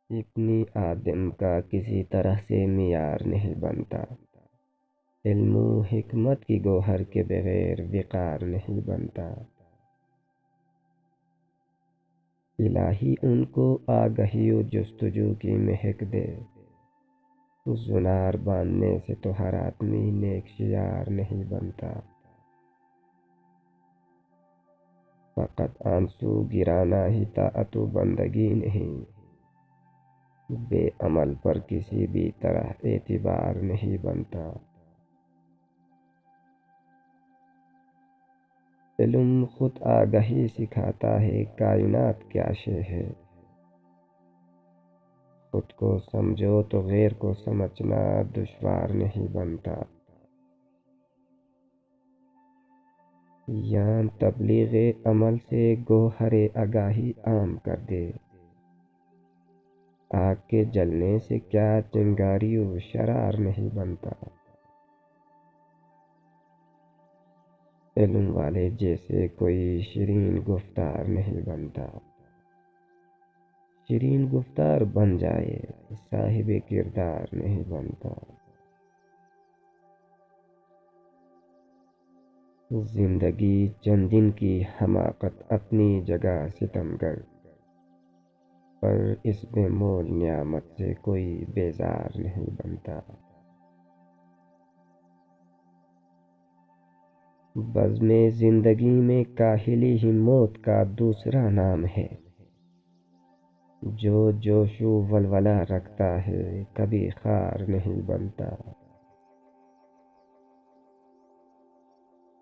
ابن آدم کا کسی طرح سے معیار نہیں بنتا، علم و حکمت کی گوہر کے بغیر وقار نہیں بنتا۔ الہی ان کو آگہی و جستجو کی مہک دے، زنار باندھنے سے تو ہر آدمی نیک شیار نہیں بنتا۔ فقط آنسو گرانا ہی طاعت و بندگی نہیں، بے عمل پر کسی بھی طرح اعتبار نہیں بنتا۔ علم خود آگہی سکھاتا ہے کائنات کیا شے ہے، خود کو سمجھو تو غیر کو سمجھنا دشوار نہیں بنتا۔ یہاں تبلیغ عمل سے گوہر آگاہی عام کر دے، آگ کے جلنے سے کیا چنگاری و شرار نہیں بنتا۔ علم والے جیسے کوئی شیرین گفتار نہیں بنتا، شیرین گفتار بن جائے صاحب کردار نہیں بنتا۔ زندگی چند دن کی حماقت اپنی جگہ ستمگر، پر اس بے مول نعمت سے کوئی بیزار نہیں بنتا۔ بزم زندگی میں کاہلی ہی موت کا دوسرا نام ہے، جو جوش و ولولہ رکھتا ہے کبھی خار نہیں بنتا۔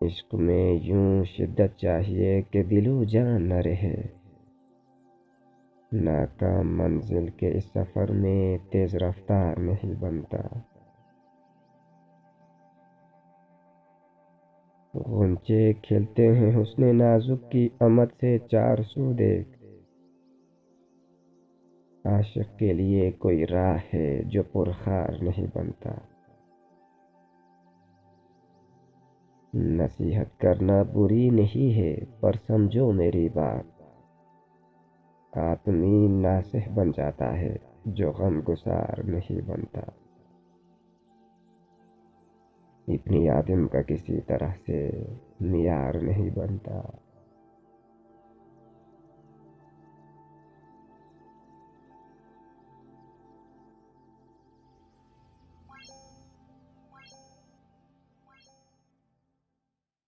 عشق میں یوں شدت چاہیے کہ دل و جان نہ رہے، ناکام منزل کے اس سفر میں تیز رفتار نہیں بنتا۔ غنچے کھلتے ہیں حسن نازک کی آمد سے چار سو دیکھ، عاشق کے لیے کوئی راہ ہے جو پرخار نہیں بنتا۔ نصیحت کرنا بری نہیں ہے پر سمجھو میری بات، آدمی ناصح بن جاتا ہے جو غم گسار نہیں بنتا۔ ابن آدم کا کسی طرح سے معیار نہیں بنتا۔